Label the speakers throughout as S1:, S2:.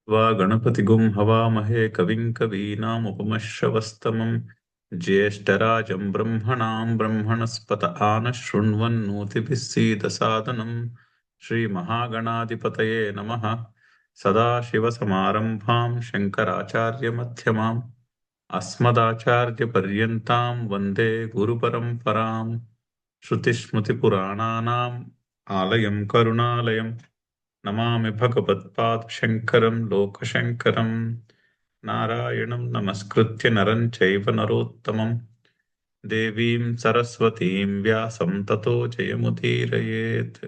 S1: वा गणपतिगुं हवामहे कविं कवीनामुपमश्रवस्तमं ज्येष्ठराजं ब्रह्मणां ब्रह्मणस्पत आनः शृण्वन्नोतिभिः सीदसादनं श्रीमहागणाधिपतये नमः। सदाशिवसमारम्भां शङ्कराचार्यमध्यमाम् अस्मदाचार्यपर्यन्तां वन्दे गुरुपरम्पराम्। श्रुतिस्मृतिपुराणानाम् आलयं करुणालयम् नमामि भगवत्पादशङ्करं लोकशङ्करं। नारायणं नमस्कृत्य नरं चैव नरोत्तमं देवीं सरस्वतीं व्यासं ततो जयमुदीरयेत्।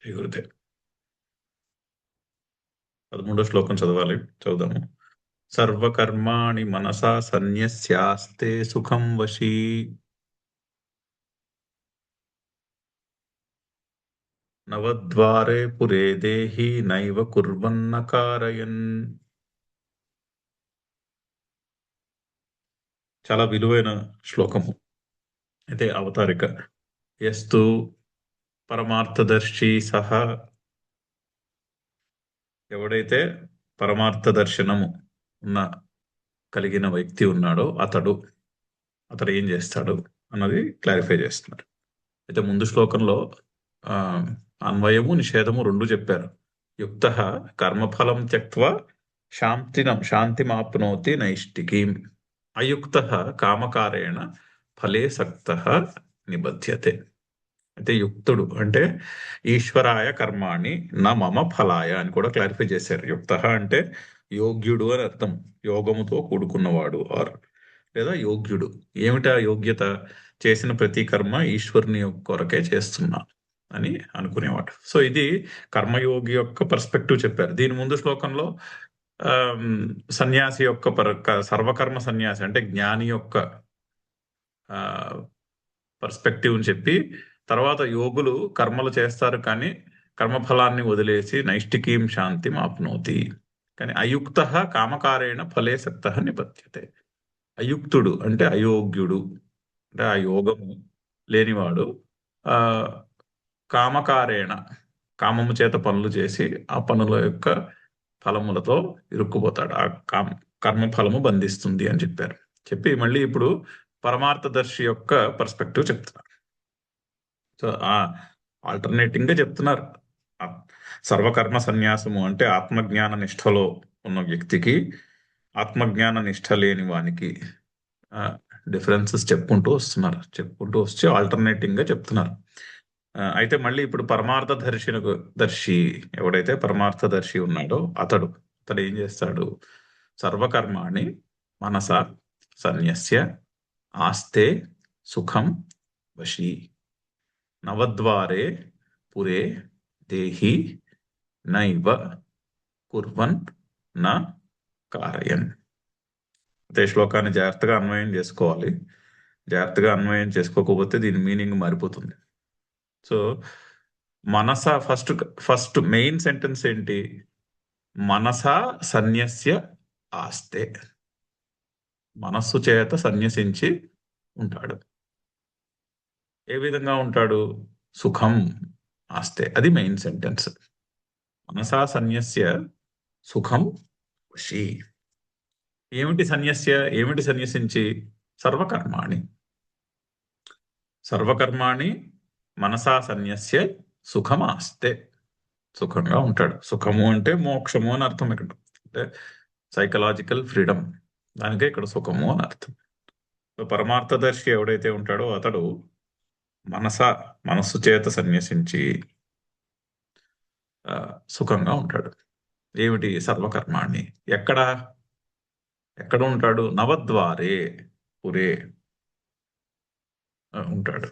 S1: జై గురుదేవ్. 13వ శ్లోకం చదవాలి, చదువుదాము. సర్వకర్మాణి మనసా సన్యస్యాస్తే సుఖం వశీ. నవద్వారే పురే దేహి నైవ కుర్వన్న కారయన్. చాలా విలువైన శ్లోకము. అయితే అవతారిక యస్తు పరమార్థదర్శి సహ, ఎవడైతే పరమార్థ దర్శనము ఉన్న కలిగిన వ్యక్తి ఉన్నాడో అతడు ఏం చేస్తాడు అన్నది క్లారిఫై చేస్తున్నారు. అయితే ముందు శ్లోకంలో అన్వయము నిషేధము రెండు చెప్పారు. యుక్త కర్మఫలం త్యక్త్వా శాంతిమాప్నోతి నైష్టికీం, అయుక్త కామకారేణ ఫలే సక్త నిబధ్యతే. అయితే యుక్తుడు అంటే ఈశ్వరాయ కర్మాణి నా మమ ఫలాయ అని కూడా క్లారిఫై చేశారు. యుక్త అంటే యోగ్యుడు అని అర్థం, యోగముతో కూడుకున్నవాడు ఆర్ లేదా యోగ్యుడు. ఏమిటా యోగ్యత? చేసిన ప్రతి కర్మ ఈశ్వరుని కొరకే చేస్తున్నా అని అనుకునేవాడు. సో ఇది కర్మయోగి యొక్క పర్స్పెక్టివ్ చెప్పారు. దీని ముందు శ్లోకంలో సన్యాసి యొక్క సర్వకర్మ సన్యాసి అంటే జ్ఞాని యొక్క పర్స్పెక్టివ్ అని చెప్పి, తర్వాత యోగులు కర్మలు చేస్తారు కానీ కర్మఫలాన్ని వదిలేసి నైష్టికీం శాంతిం ఆప్నోతి. కానీ అయుక్త కామకారేణ ఫలే సక్త నిబధ్యతే. అయుక్తుడు అంటే అయోగ్యుడు, అంటే ఆ యోగము లేనివాడు కామకారేణ కామము చేత పనులు చేసి ఆ పనుల యొక్క ఫలములతో ఇరుక్కుపోతాడు. ఆ కర్మఫలము బంధిస్తుంది అని చెప్పి మళ్ళీ ఇప్పుడు పరమార్థదర్శి యొక్క పర్స్పెక్టివ్ చెప్తున్నారు. సో ఆల్టర్నేటింగ్ గా చెప్తున్నారు. సర్వకర్మ సన్యాసము అంటే ఆత్మజ్ఞాన నిష్ఠలో ఉన్న వ్యక్తికి, ఆత్మజ్ఞాన నిష్ఠ లేని వానికి డిఫరెన్సెస్ చెప్పుకుంటూ వచ్చి ఆల్టర్నేటింగ్ గా చెప్తున్నారు. అయితే మళ్ళీ ఇప్పుడు దర్శి ఎవడైతే పరమార్థదర్శి ఉన్నాడో అతడు ఏం చేస్తాడు? సర్వకర్మాణి మనస సన్యస్య ఆస్తే సుఖం వశీ నవద్వారే పురే దేహి నైవ కుర్వన్ నా కారయన్. అయితే శ్లోకాన్ని జాగ్రత్తగా అన్వయం చేసుకోవాలి. జాగ్రత్తగా అన్వయం చేసుకోకపోతే దీని మీనింగ్ మారిపోతుంది. సో మనస ఫస్ట్ మెయిన్ సెంటెన్స్ ఏంటి? మనసా సన్యస్య ఆస్తే, మనస్సు చేత సన్యసించి ఉంటాడు. ఏ విధంగా ఉంటాడు? సుఖం ఆస్తే, అది మెయిన్ సెంటెన్స్. మనసా సన్యస్య సుఖం వశీ. ఏమిటి సన్యసించి? సర్వకర్మాణి మనసా సన్యస్య సుఖమాస్తే, సుఖంగా ఉంటాడు. సుఖము అంటే మోక్షము అని అర్థం. ఇక్కడ అంటే సైకలాజికల్ ఫ్రీడమ్, దానికే ఇక్కడ సుఖము అని అర్థం. పరమార్థదర్శి ఎవడైతే ఉంటాడో అతడు మనస్సు చేత సన్యసించి సుఖంగా ఉంటాడు. ఏమిటి? సర్వకర్మాణి. ఎక్కడ ఉంటాడు? నవద్వారే పురే ఉంటాడు.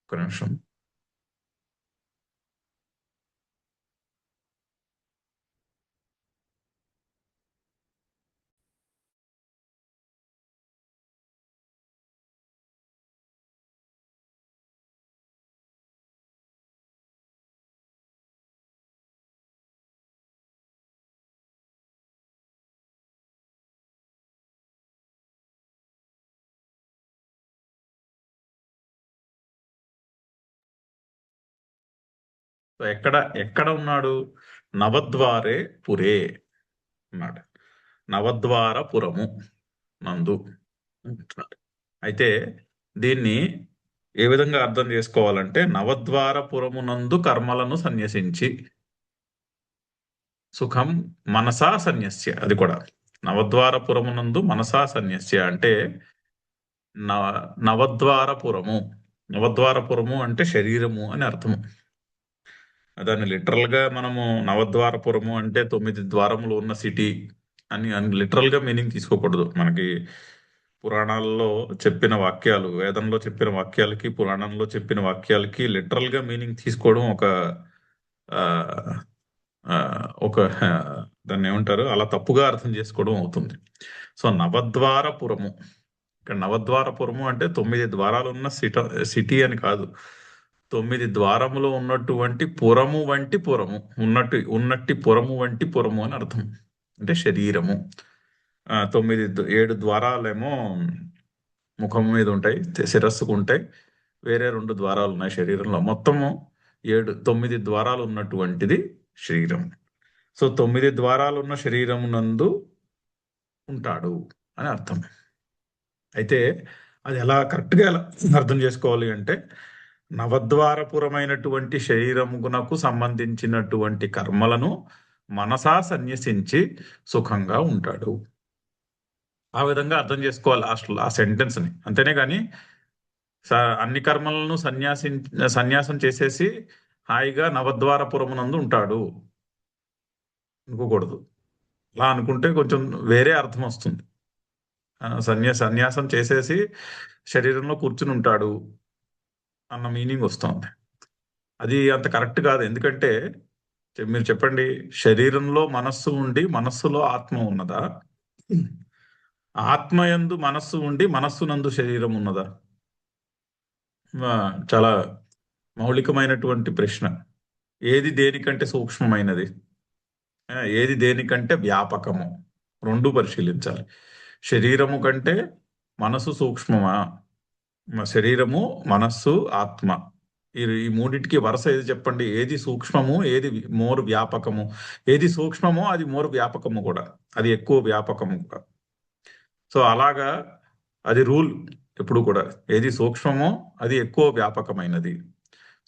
S1: ఒక నిమిషం. ఎక్కడ ఉన్నాడు? నవద్వారే పురే అన్నాడు. నవద్వారపురము నందు అంటున్నాడు. అయితే దీన్ని ఏ విధంగా అర్థం చేసుకోవాలంటే, నవద్వారపురమునందు కర్మలను సన్యసించి సుఖం మనసా సన్యస్య. అది కూడా నవద్వారపురమునందు మనసా సన్యస్య అంటే నవద్వారపురము. నవద్వారపురము అంటే శరీరము అని అర్థము. దాన్ని లిటరల్ గా మనము నవద్వారపురము అంటే 9 ద్వారములు ఉన్న సిటీ అని లిటరల్ గా మీనింగ్ తీసుకోకూడదు. మనకి పురాణాల్లో చెప్పిన వాక్యాలు, వేదంలో చెప్పిన వాక్యాలకి, పురాణంలో చెప్పిన వాక్యాలకి లిటరల్ గా మీనింగ్ తీసుకోవడం ఆ, ఆ, ఒక దాన్ని ఏమంటారు, అలా తప్పుగా అర్థం చేసుకోవడం అవుతుంది. సో నవద్వారపురము, ఇక్కడ నవద్వారపురము అంటే 9 ద్వారాలు ఉన్న సిటీ అని కాదు. 9 ద్వారములు ఉన్నటువంటి పురము వంటి పురము, ఉన్నట్టి పురము వంటి పురము అని అర్థం. అంటే శరీరము. 7 ద్వారాలేమో ముఖము మీద ఉంటాయి, శిరస్సుకు ఉంటాయి. వేరే 2 ద్వారాలు ఉన్నాయి శరీరంలో. మొత్తము 9 ద్వారాలు ఉన్నటువంటిది శరీరం. సో 9 ద్వారాలు ఉన్న శరీరమునందు ఉంటాడు అని అర్థం. అయితే అది ఎలా కరెక్ట్గా ఎలా అర్థం చేసుకోవాలి అంటే, నవద్వారపురమైనటువంటి శరీరమునకు సంబంధించినటువంటి కర్మలను మనసా సన్యసించి సుఖంగా ఉంటాడు. ఆ విధంగా అర్థం చేసుకోవాలి ఆ సెంటెన్స్ ని. అంతేనే కానీ అన్ని కర్మలను సన్యాసం చేసేసి హాయిగా నవద్వారపురమునందు ఉంటాడు అనుకోకూడదు. అలా అనుకుంటే కొంచెం వేరే అర్థం వస్తుంది. సన్యాసం చేసేసి శరీరంలో కూర్చుని ఉంటాడు అన్న మీనింగ్ వస్తుంది. అది అంత కరెక్ట్ కాదు. ఎందుకంటే మీరు చెప్పండి, శరీరంలో మనస్సు ఉండి మనస్సులో ఆత్మ ఉన్నదా? ఆత్మయందు మనస్సు ఉండి మనస్సునందు శరీరం ఉన్నదా? చాలా మౌలికమైనటువంటి ప్రశ్న. ఏది దేనికంటే సూక్ష్మమైనది, ఏది దేనికంటే వ్యాపకము? రెండు పరిశీలించాలి. శరీరము కంటే మనసు సూక్ష్మమా? శరీరము, మనస్సు, ఆత్మ, ఈ మూడింటికి వరుస ఏది చెప్పండి? ఏది సూక్ష్మము, ఏది మోరు వ్యాపకము? ఏది సూక్ష్మమో అది మోరు వ్యాపకము కూడా, అది ఎక్కువ వ్యాపకము కూడా. సో అలాగా అది రూల్ ఎప్పుడు కూడా. ఏది సూక్ష్మమో అది ఎక్కువ వ్యాపకమైనది.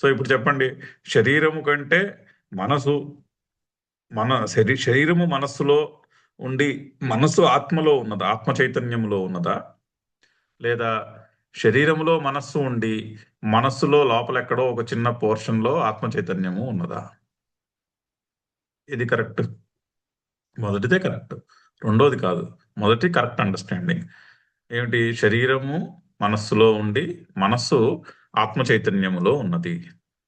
S1: సో ఇప్పుడు చెప్పండి, శరీరము కంటే మనసు, శరీరము మనస్సులో ఉండి మనస్సు ఆత్మలో ఉన్నదా, ఆత్మ చైతన్యంలో ఉన్నదా? లేదా శరీరములో మనస్సు ఉండి మనస్సులో లోపల ఎక్కడో ఒక చిన్న పోర్షన్లో ఆత్మ చైతన్యము ఉన్నదా? ఇది కరెక్ట్? మొదటిదే కరెక్ట్, రెండోది కాదు. మొదటి కరెక్ట్ అండర్స్టాండింగ్ ఏమిటి? శరీరము మనస్సులో ఉండి మనస్సు ఆత్మ చైతన్యములో ఉన్నది.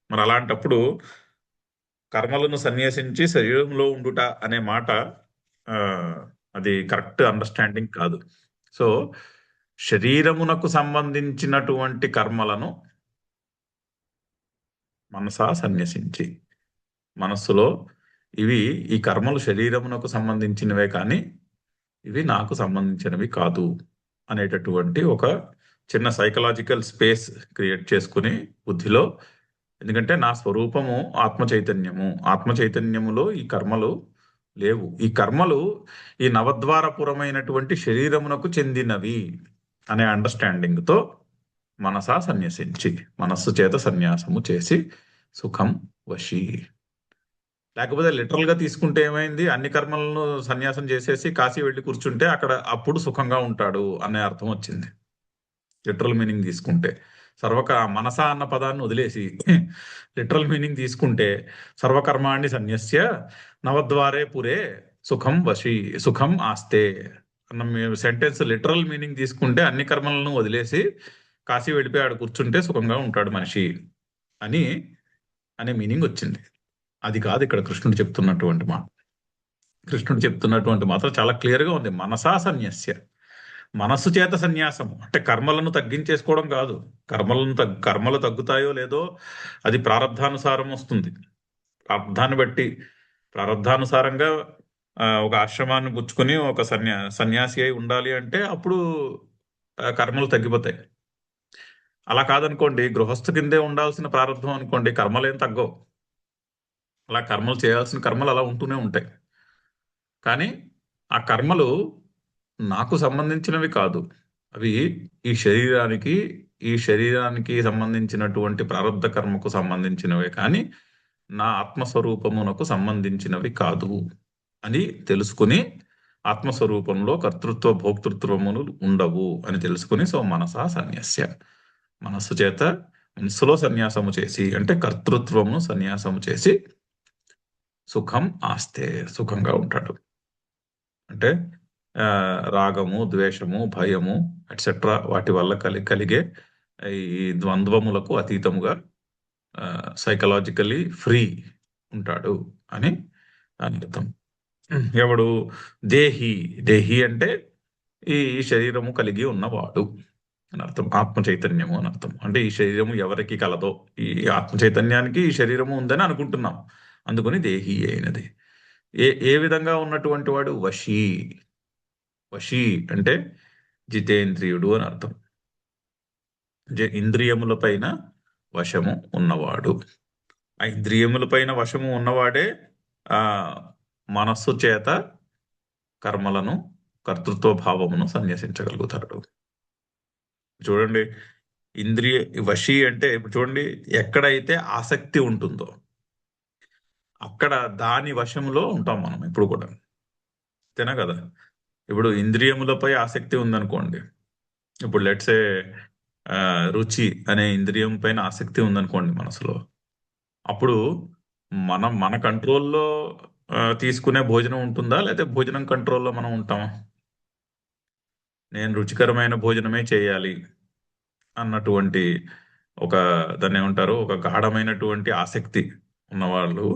S1: మరి అలాంటప్పుడు కర్మలను సన్యాసించి శరీరంలో ఉండుట అనే మాట అది కరెక్ట్ అండర్స్టాండింగ్ కాదు. సో శరీరమునకు సంబంధించినటువంటి కర్మలను మనసా సన్యసించి, మనస్సులో ఈ కర్మలు శరీరమునకు సంబంధించినవే కానీ ఇవి నాకు సంబంధించినవి కాదు అనేటటువంటి ఒక చిన్న సైకలాజికల్ స్పేస్ క్రియేట్ చేసుకుని బుద్ధిలో, ఎందుకంటే నా స్వరూపము ఆత్మ చైతన్యము, ఆత్మ చైతన్యములో ఈ కర్మలు లేవు, ఈ కర్మలు ఈ నవద్వారపురమైనటువంటి శరీరమునకు చెందినవి అనే అండర్స్టాండింగ్తో మనసా సన్యసించి, మనస్సు చేత సన్యాసము చేసి సుఖం వశి. లేకపోతే లిటరల్ గా తీసుకుంటే ఏమైంది? అన్ని కర్మలను సన్యాసం చేసేసి కాశీ వెళ్ళి కూర్చుంటే అప్పుడు సుఖంగా ఉంటాడు అనే అర్థం వచ్చింది. లిటరల్ మీనింగ్ తీసుకుంటే మనసా అన్న పదాన్ని వదిలేసి లిటరల్ మీనింగ్ తీసుకుంటే సర్వకర్మాణి సన్యస్య నవద్వారే పురే సుఖం వశి సుఖం ఆస్తే అన్న సెంటెన్స్ లిటరల్ మీనింగ్ తీసుకుంటే అన్ని కర్మలను వదిలేసి కాశీ వెళ్ళిపోయి ఆడ కూర్చుంటే సుఖంగా ఉంటాడు మనిషి అనే మీనింగ్ వచ్చింది. అది కాదు ఇక్కడ కృష్ణుడు చెప్తున్నటువంటి మాట. కృష్ణుడు చెప్తున్నటువంటి మాత్రం చాలా క్లియర్గా ఉంది. మనసా సన్యస్య, మనస్సు చేత సన్యాసము అంటే కర్మలను తగ్గించేసుకోవడం కాదు. కర్మలు తగ్గుతాయో లేదో అది ప్రారంధానుసారం వస్తుంది. ప్రారంధాన్ని బట్టి, ప్రారంధానుసారంగా ఒక ఆశ్రమాన్ని పుచ్చుకొని ఒక సన్యాసి అయి ఉండాలి అంటే అప్పుడు కర్మలు తగ్గిపోతాయి. అలా కాదనుకోండి, గృహస్థు కిందే ఉండాల్సిన ప్రారంధం అనుకోండి, కర్మలేం తగ్గవు. అలా కర్మలు చేయాల్సిన కర్మలు అలా ఉంటూనే ఉంటాయి. కానీ ఆ కర్మలు నాకు సంబంధించినవి కాదు. అవి ఈ శరీరానికి ఈ శరీరానికి సంబంధించినటువంటి ప్రారంధ కర్మకు సంబంధించినవే కానీ నా ఆత్మస్వరూపమునకు సంబంధించినవి కాదు అని తెలుసుకుని, ఆత్మస్వరూపంలో కర్తృత్వ భోక్తృత్వములు ఉండవు అని తెలుసుకుని, సో మనసా సన్యస్య, మనస్సు చేత మనస్సులో సన్యాసము చేసి, అంటే కర్తృత్వమును సన్యాసము చేసి సుఖం ఆస్తే, సుఖంగా ఉంటాడు. అంటే రాగము, ద్వేషము, భయము ఎట్సెట్రా వాటి వల్ల కలిగే ఈ ద్వంద్వములకు అతీతముగా సైకలాజికలీ ఫ్రీ ఉంటాడు అని దాని అర్థం. ఎవడు దేహి, దేహి అంటే ఈ శరీరము కలిగి ఉన్నవాడు అని అర్థం. ఆత్మ చైతన్యము అని అర్థం. అంటే ఈ శరీరము ఎవరికి కలదో, ఈ ఆత్మ చైతన్యానికి ఈ శరీరము ఉందని అనుకుంటున్నాం, అందుకని దేహి అయినది. ఏ ఏ విధంగా ఉన్నటువంటి వాడు? వశీ. వశీ అంటే జితేంద్రియుడు అని అర్థం. ఇంద్రియముల పైన వశము ఉన్నవాడు. ఆ ఇంద్రియముల పైన వశము ఉన్నవాడే ఆ మనస్సు చేత కర్మలను, కర్తృత్వ భావమును సన్యసించగలుగుతాడు. చూడండి, ఇంద్రియ వశీ అంటే ఇప్పుడు చూడండి, ఎక్కడైతే ఆసక్తి ఉంటుందో అక్కడ దాని వశంలో ఉంటాం మనం ఇప్పుడు కూడా. అంతేనా కదా? ఇప్పుడు ఇంద్రియములపై ఆసక్తి ఉందనుకోండి, ఇప్పుడు లెట్సే రుచి అనే ఇంద్రియం పైన ఆసక్తి ఉందనుకోండి మనసులో, అప్పుడు మన కంట్రోల్లో తీసుకునే భోజనం ఉంటుందా, లేకపోతే భోజనం కంట్రోల్లో మనం ఉంటామా? నేను రుచికరమైన భోజనమే చేయాలి అన్నటువంటి ఒక, దాన్ని ఏమంటారు, ఒక గాఢమైనటువంటి ఆసక్తి ఉన్నవాళ్ళు,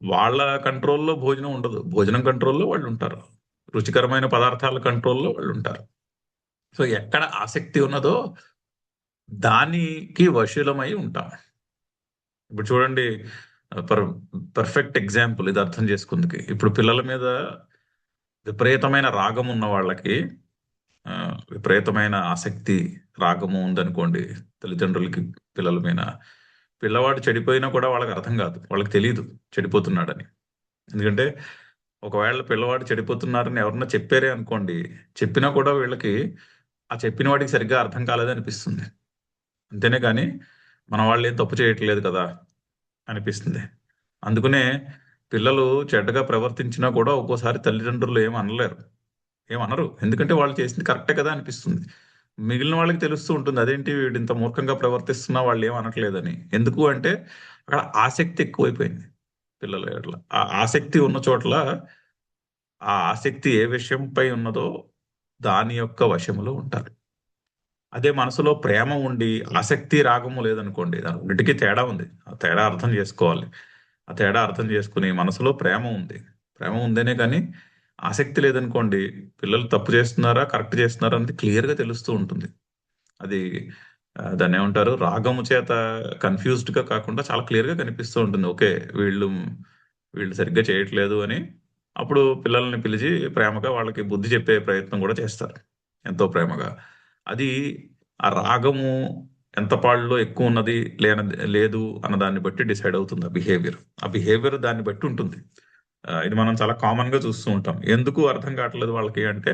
S1: వాళ్ళ కంట్రోల్లో భోజనం ఉండదు, భోజనం కంట్రోల్లో వాళ్ళు ఉంటారు, రుచికరమైన పదార్థాల కంట్రోల్లో వాళ్ళు ఉంటారు. సో ఎక్కడ ఆసక్తి ఉన్నదో దానికి వశులమై ఉంటాం. ఇప్పుడు చూడండి, పర్ఫెక్ట్ ఎగ్జాంపుల్ ఇది అర్థం చేసుకుందుకు. ఇప్పుడు పిల్లల మీద విపరీతమైన రాగం ఉన్న వాళ్ళకి, విపరీతమైన ఆసక్తి, రాగము ఉందనుకోండి తల్లిదండ్రులకి పిల్లల మీద, పిల్లవాడు చెడిపోయినా కూడా వాళ్ళకి అర్థం కాదు, వాళ్ళకి తెలియదు చెడిపోతున్నాడని. ఎందుకంటే ఒకవేళ పిల్లవాడు చెడిపోతున్నారని ఎవరన్నా చెప్పారే అనుకోండి, చెప్పినా కూడా వీళ్ళకి ఆ చెప్పిన వాడికి సరిగ్గా అర్థం కాలేదనిపిస్తుంది. అంతేనే కానీ మన వాళ్ళు ఏం తప్పు చేయట్లేదు కదా అనిపిస్తుంది. అందుకనే పిల్లలు చెడ్డగా ప్రవర్తించినా కూడా ఒక్కోసారి తల్లిదండ్రులు ఏమనలేరు, ఏమనరు, ఎందుకంటే వాళ్ళు చేసింది కరెక్టే కదా అనిపిస్తుంది. మిగిలిన వాళ్ళకి తెలుస్తూ ఉంటుంది, అదేంటి వీడు ఇంత మూర్ఖంగా ప్రవర్తిస్తున్నా వాళ్ళు ఏమనట్లేదని. ఎందుకు అంటే అక్కడ ఆసక్తి ఎక్కువైపోయింది పిల్లల ఎడల. ఆ ఆసక్తి ఉన్న చోట్ల, ఆ ఆసక్తి ఏ విషయంపై ఉన్నదో దాని యొక్క వశములో ఉంటారు. అదే మనసులో ప్రేమ ఉండి ఆసక్తి రాగము లేదనుకోండి, దాని రెండింటికి తేడా ఉంది. ఆ తేడా అర్థం చేసుకోవాలి. ఆ తేడా అర్థం చేసుకుని మనసులో ప్రేమ ఉంది, ప్రేమ ఉందేనే కానీ ఆసక్తి లేదనుకోండి, పిల్లలు తప్పు చేస్తున్నారా కరెక్ట్ చేస్తున్నారా అనేది క్లియర్గా తెలుస్తూ ఉంటుంది. అది దాన్ని ఏమంటారు, రాగము చేత కన్ఫ్యూజ్డ్ గా కాకుండా చాలా క్లియర్ గా కనిపిస్తూ ఉంటుంది. ఓకే, వీళ్ళు వీళ్ళు సరిగ్గా చేయట్లేదు అని. అప్పుడు పిల్లల్ని పిలిచి ప్రేమగా వాళ్ళకి బుద్ధి చెప్పే ప్రయత్నం కూడా చేస్తారు, ఎంతో ప్రేమగా. అది ఆ రాగము ఎంత పాళ్ళలో ఎక్కువ ఉన్నది లేదు అన్న దాన్ని బట్టి డిసైడ్ అవుతుంది ఆ బిహేవియర్ దాన్ని బట్టి ఉంటుంది. ఇది మనం చాలా కామన్ గా చూస్తూ ఉంటాం. ఎందుకు అర్థం కావట్లేదు వాళ్ళకి అంటే,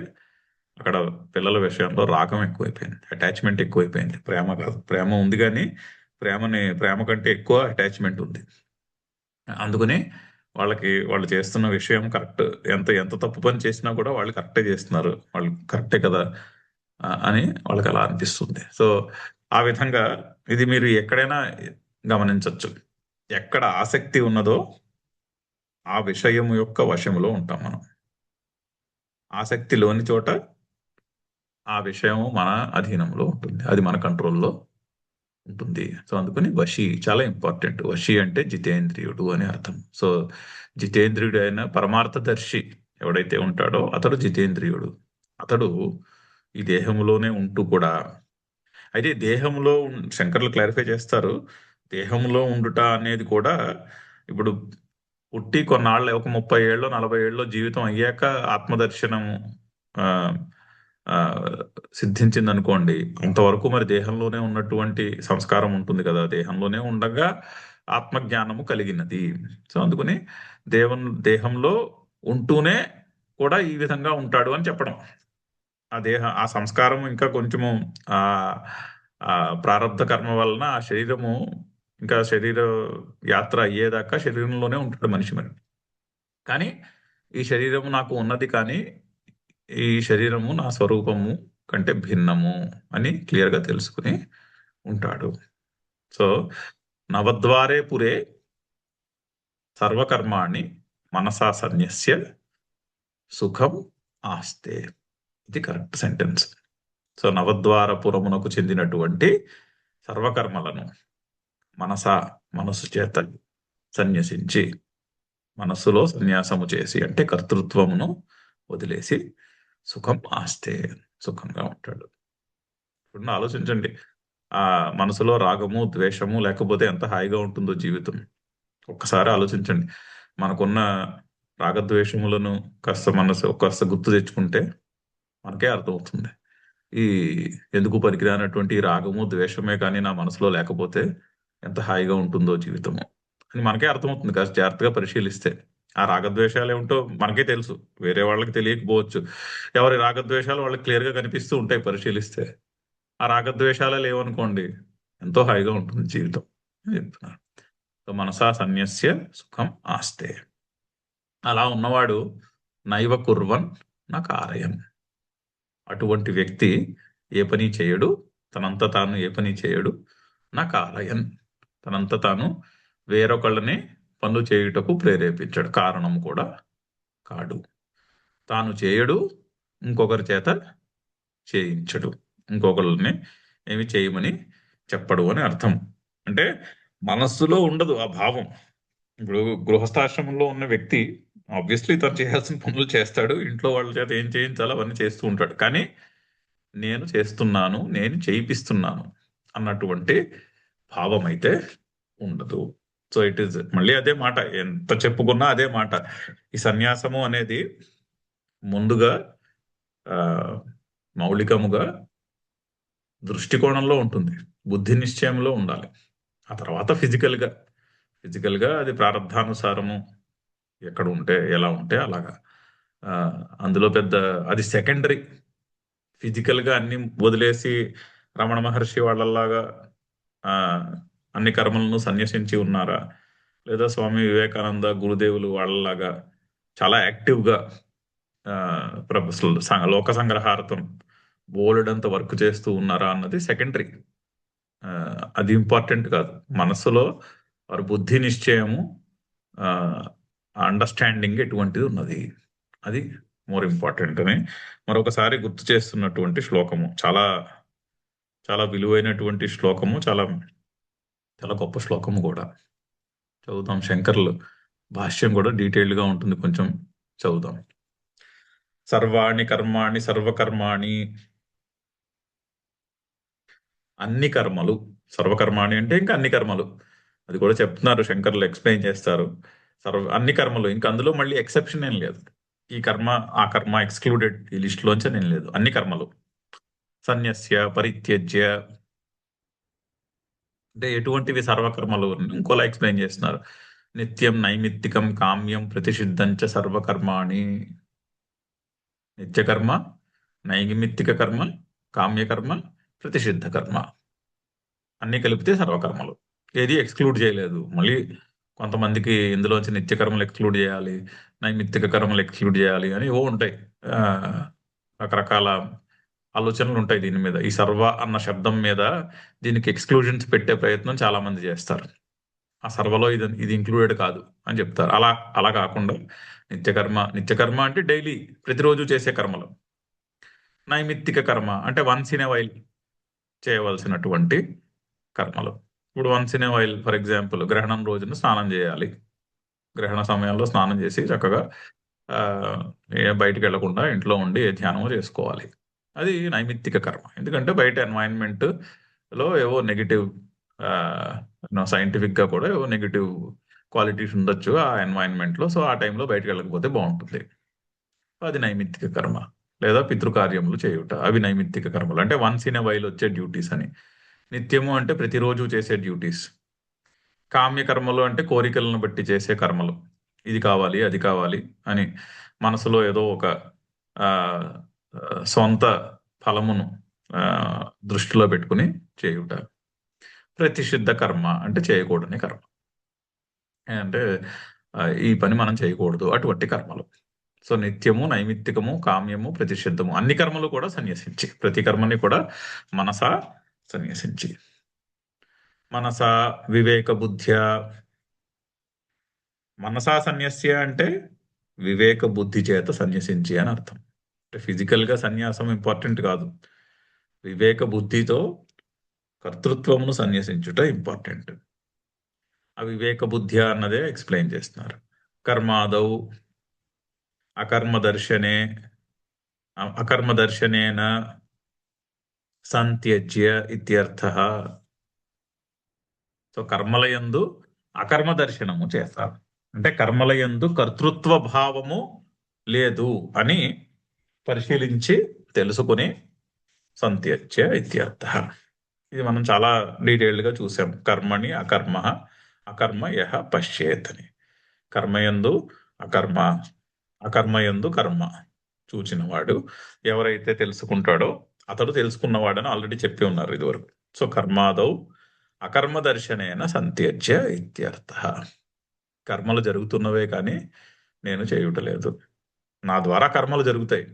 S1: అక్కడ పిల్లల విషయంలో రాగం ఎక్కువైపోయింది, అటాచ్మెంట్ ఎక్కువైపోయింది, ప్రేమ కాదు. ప్రేమ ఉంది కానీ ప్రేమ కంటే ఎక్కువ అటాచ్మెంట్ ఉంది. అందుకని వాళ్ళు చేస్తున్న విషయం కరెక్ట్, ఎంత ఎంత తప్పు పని చేసినా కూడా వాళ్ళు కరెక్టే చేస్తున్నారు, వాళ్ళు కరెక్టే కదా అని వాళ్ళకి అలా అనిపిస్తుంది. సో ఆ విధంగా ఇది మీరు ఎక్కడైనా గమనించవచ్చు. ఎక్కడ ఆసక్తి ఉన్నదో ఆ విషయం యొక్క వశములో ఉంటాం మనం. ఆసక్తి లోని చోట ఆ విషయం మన అధీనంలో ఉంటుంది, అది మన కంట్రోల్లో ఉంటుంది. సో అందుకని వశి చాలా ఇంపార్టెంట్. వశి అంటే జితేంద్రియుడు అని అర్థం. సో జితేంద్రియుడు అయిన పరమార్థదర్శి ఎవడైతే ఉంటాడో అతడు జితేంద్రియుడు. అతడు ఈ దేహంలోనే ఉంటూ కూడా, అయితే దేహంలో శంకర్లు క్లారిఫై చేస్తారు, దేహంలో ఉండుట అనేది కూడా ఇప్పుడు పుట్టి కొన్నాళ్ళు, ఒక 30 ఏళ్ళు 40 ఏళ్ళు జీవితం అయ్యాక ఆత్మదర్శనం ఆ ఆ సిద్ధించింది అనుకోండి, అంతవరకు మరి దేహంలోనే ఉన్నటువంటి సంస్కారం ఉంటుంది కదా, దేహంలోనే ఉండగా ఆత్మజ్ఞానము కలిగినది. సో అందుకని దేహంలో ఉంటూనే కూడా ఈ విధంగా ఉంటాడు అని చెప్పడం. ఆ సంస్కారం ఇంకా కొంచెము ఆ ఆ ప్రారంధ కర్మ వలన ఆ శరీరము ఇంకా శరీర యాత్ర అయ్యేదాకా శరీరంలోనే ఉంటాడు మనిషి మరి. కానీ ఈ శరీరము నాకు ఉన్నది, కానీ ఈ శరీరము నా స్వరూపము కంటే భిన్నము అని క్లియర్గా తెలుసుకుని ఉంటాడు. సో నవద్వారే పురే సర్వకర్మాణి మనసా సన్యస్య సుఖం ఆస్తే. ఇది కరెక్ట్ సెంటెన్స్. సో నవద్వారపురమునకు చెందినటువంటి సర్వకర్మలను మనసు చేత సన్యసించి, మనస్సులో సన్యాసము చేసి అంటే కర్తృత్వమును వదిలేసి సుఖం ఆస్తే, సుఖంగా ఉంటాడు. ఇప్పుడు ఆలోచించండి, ఆ మనసులో రాగము ద్వేషము లేకపోతే ఎంత హాయిగా ఉంటుందో జీవితం. ఒక్కసారి ఆలోచించండి. మనకున్న రాగద్వేషములను కాస్త గుర్తు తెచ్చుకుంటే మనకే అర్థమవుతుంది. ఈ ఎందుకు పనికిరానటువంటి రాగము ద్వేషమే కానీ నా మనసులో లేకపోతే ఎంత హాయిగా ఉంటుందో జీవితము అని మనకే అర్థమవుతుంది కాస్త జాగ్రత్తగా పరిశీలిస్తే. ఆ రాగద్వేషాలు ఏమిటో మనకే తెలుసు, వేరే వాళ్ళకి తెలియకపోవచ్చు. ఎవరి రాగద్వేషాలు వాళ్ళకి క్లియర్గా కనిపిస్తూ ఉంటాయి పరిశీలిస్తే. ఆ రాగద్వేషాలే లేవనుకోండి, ఎంతో హాయిగా ఉంటుంది జీవితం అని చెప్తున్నారు. సో మనసా సన్యస్య సుఖం ఆస్తే. అలా ఉన్నవాడు నైవ కుర్వన్ నా కారయన్. అటువంటి వ్యక్తి ఏ పని చేయడు, తనంత తాను ఏ పని చేయడు. నా కారయన్, తనంత తాను వేరొకళ్ళని పనులు చేయుటకు ప్రేరేపించాడు, కారణం కూడా కాడు. తాను చేయడు, ఇంకొకరి చేత చేయించడు, ఇంకొకళ్ళని ఏమి చేయమని చెప్పడు అని అర్థం. అంటే మనస్సులో ఉండదు ఆ భావం. ఇప్పుడు గృహస్థాశ్రమంలో ఉన్న వ్యక్తి ఆబ్వియస్లీ తను చేయాల్సిన పనులు చేస్తాడు, ఇంట్లో వాళ్ళ చేత ఏం చేయించాలో అవన్నీ చేస్తూ ఉంటాడు. కానీ నేను చేస్తున్నాను, నేను చేయిపిస్తున్నాను అన్నటువంటి భావం అయితే ఉండదు. సో ఇట్ ఈస్ మళ్ళీ అదే మాట, ఎంత చెప్పుకున్నా అదే మాట. ఈ సన్యాసము అనేది ముందుగా మౌలికముగా దృష్టికోణంలో ఉంటుంది, బుద్ధి నిశ్చయంలో ఉండాలి. ఆ తర్వాత ఫిజికల్గా అది ప్రారంధానుసారము ఎక్కడ ఉంటే ఎలా ఉంటే అలాగా. అందులో పెద్ద అది సెకండరీ. ఫిజికల్గా అన్ని వదిలేసి రమణ మహర్షి వాళ్ళలాగా అన్ని కర్మలను సన్యసించి ఉన్నారా, లేదా స్వామి వివేకానంద గురుదేవులు వాళ్ళలాగా చాలా యాక్టివ్గా లోక సంగ్రహార్థం బోలెడంత వర్క్ చేస్తూ ఉన్నారా అన్నది సెకండరీ. అది ఇంపార్టెంట్ కాదు. మనస్సులో వారి బుద్ధి నిశ్చయము, అండర్స్టాండింగ్ ఎటువంటిది ఉన్నది, అది మోర్ ఇంపార్టెంట్ అని మరొకసారి గుర్తు చేస్తున్నటువంటి శ్లోకము. చాలా చాలా విలువైనటువంటి శ్లోకము, చాలా చాలా గొప్ప శ్లోకము కూడా. చదువుదాం. శంకర్లు భాష్యం కూడా డీటెయిల్డ్గా ఉంటుంది, కొంచెం చదువుదాం. సర్వాణి కర్మాణి సర్వకర్మాణి, అన్ని కర్మలు. సర్వకర్మాణి అంటే ఇంకా అన్ని కర్మలు, అది కూడా చెప్తున్నారు శంకర్లు, ఎక్స్ప్లెయిన్ చేస్తారు. అన్ని కర్మలు, ఇంకా అందులో మళ్ళీ ఎక్సెప్షన్ ఏం లేదు. ఈ కర్మ ఆ కర్మ ఎక్స్క్లూడెడ్ ఈ లిస్టులోంచి నేను లేదు, అన్ని కర్మలు. సన్యస్య పరిత్యజ్య అంటే ఎటువంటివి సర్వకర్మలు ఇంకోలా ఎక్స్ప్లెయిన్ చేస్తున్నారు. నిత్యం నైమిత్తికం కామ్యం ప్రతిషిద్ధంచ సర్వకర్మాణి. నిత్యకర్మ, నైమిత్తిక కర్మ, కామ్యకర్మ, ప్రతిషిద్ధ కర్మ అన్ని కలిపితే సర్వకర్మలు. ఏది ఎక్స్క్లూడ్ చేయలేదు. మళ్ళీ కొంతమందికి ఇందులోంచి నిత్యకర్మలు ఎక్స్క్లూడ్ చేయాలి, నైమిత్తిక కర్మలు ఎక్స్క్లూడ్ చేయాలి అని ఉంటాయి. రకరకాల ఆలోచనలు ఉంటాయి దీని మీద. ఈ సర్వ అన్న శబ్దం మీద దీనికి ఎక్స్క్లూజన్స్ పెట్టే ప్రయత్నం చాలా మంది చేస్తారు. ఆ సర్వలో ఇది ఇంక్లూడెడ్ కాదు అని చెప్తారు. అలా కాకుండా నిత్యకర్మ అంటే డైలీ ప్రతిరోజు చేసే కర్మలు. నైమిత్తిక కర్మ అంటే వన్స్ ఇన్ ఏ వైల్ చేయవలసినటువంటి కర్మలు. ఇప్పుడు once in a while, for example గ్రహణం రోజున స్నానం చేయాలి. గ్రహణ సమయంలో స్నానం చేసి చక్కగా బయటికి వెళ్లకుండా ఇంట్లో ఉండి ఏ ధ్యానమో చేసుకోవాలి. అది నైమిత్తిక కర్మ. ఎందుకంటే బయట ఎన్వైరన్మెంట్ లో ఏవో నెగిటివ్, సైంటిఫిక్ గా కూడా ఏవో నెగిటివ్ క్వాలిటీస్ ఉండొచ్చు ఆ ఎన్వైరన్మెంట్ లో. సో ఆ టైంలో బయటకు వెళ్ళకపోతే బాగుంటుంది, అది నైమిత్తిక కర్మ. లేదా పితృకార్యములు చేయుట, అవి నైమిత్తిక కర్మలు. అంటే వన్స్ ఇన్ ఎ వైల్ వచ్చే డ్యూటీస్ అని. నిత్యము అంటే ప్రతిరోజు చేసే డ్యూటీస్. కామ్యకర్మలు అంటే కోరికలను బట్టి చేసే కర్మలు. ఇది కావాలి, అది కావాలి అని మనసులో ఏదో ఒక ఆ, ఆ, సొంత ఫలమును ఆ, దృష్టిలో పెట్టుకుని చేయుట. ప్రతిషిద్ధ కర్మ అంటే చేయకూడని కర్మ. అంటే ఈ పని మనం చేయకూడదు అటువంటి కర్మలు. సో నిత్యము, నైమిత్తికము, కామ్యము, ప్రతిషిద్ధము అన్ని కర్మలు కూడా సన్యసించి, ప్రతి కర్మని కూడా మనసా సన్యసించి. మనసా వివేక బుద్ధ్యా. మనసా సన్యస్య అంటే వివేక బుద్ధి చేత సన్యసించి అని అర్థం. అంటే ఫిజికల్ గా సన్యాసం ఇంపార్టెంట్ కాదు, వివేక బుద్ధితో కర్తృత్వమును సన్యసించుట ఇంపార్టెంట్. ఆ వివేక బుద్ధి అన్నదే ఎక్స్ప్లెయిన్ చేస్తున్నారు. కర్మాదౌ అకర్మదర్శనే అకర్మదర్శనేన సంత్యజ్య ఇత్యర్థః. సో కర్మలయందు అకర్మ దర్శనము చేస్తారు. అంటే కర్మలయందు కర్తృత్వ భావము లేదు అని పరిశీలించి తెలుసుకుని సంత్యజ్య ఇత్యర్థః. ఇది మనం చాలా డీటెయిల్డ్ గా చూసాం. కర్మణి అకర్మ అకర్మ యః పశ్యేత్ అని. కర్మయందు అకర్మ, అకర్మయందు కర్మ చూచినవాడు ఎవరైతే తెలుసుకుంటాడో అతడు తెలుసుకున్నవాడని ఆల్రెడీ చెప్పి ఉన్నారు ఇదివరకు. సో కర్మాదౌ అకర్మ దర్శనేన సంత్యజ్య ఇత్యర్థ. కర్మలు జరుగుతున్నవే కానీ నేను చేయుటలేదు, నా ద్వారా కర్మలు జరుగుతాయి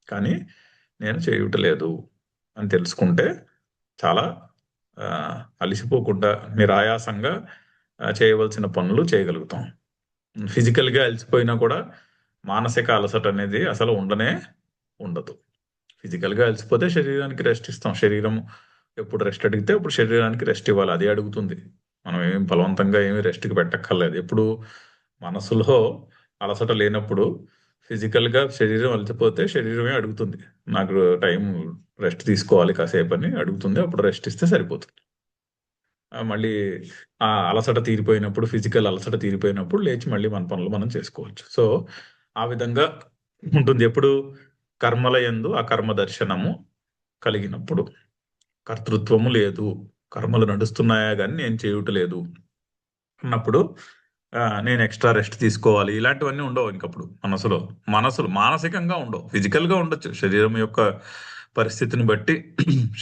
S1: కానీ నేను చేయుటలేదు అని తెలుసుకుంటే చాలా అలిసిపోకుండా నిరాయాసంగా చేయవలసిన పనులు చేయగలుగుతాం. ఫిజికల్గా అలసిపోయినా కూడా మానసిక అలసట అనేది అసలు ఉండనే ఉండదు. ఫిజికల్గా అలసిపోతే శరీరానికి రెస్ట్ ఇస్తాం. శరీరం ఎప్పుడు రెస్ట్ అడిగితే అప్పుడు శరీరానికి రెస్ట్ ఇవ్వాలి, అది అడుగుతుంది. మనం ఏం బలవంతంగా ఏమి రెస్ట్కి పెట్టక్కర్లేదు. ఎప్పుడు మనసులో అలసట లేనప్పుడు ఫిజికల్గా శరీరం అలసిపోతే శరీరమే అడుగుతుంది, నాకు టైం రెస్ట్ తీసుకోవాలి కాసేపు అని అడుగుతుంది. అప్పుడు రెస్ట్ ఇస్తే సరిపోతుంది. మళ్ళీ ఆ అలసట తీరిపోయినప్పుడు, ఫిజికల్ అలసట తీరిపోయినప్పుడు లేచి మళ్ళీ మన పనులు మనం చేసుకోవచ్చు. సో ఆ విధంగా ఉంటుంది. ఎప్పుడు కర్మల యందు ఆ కర్మ దర్శనము కలిగినప్పుడు. కర్తృత్వము లేదు, కర్మలు నడుస్తున్నాయా కానీ నేను చేయుటలేదు అన్నప్పుడు నేను ఎక్స్ట్రా రెస్ట్ తీసుకోవాలి ఇలాంటివన్నీ ఉండవు. ఇంకప్పుడు మనసులు మానసికంగా ఉండవు, ఫిజికల్గా ఉండొచ్చు. శరీరం యొక్క పరిస్థితిని బట్టి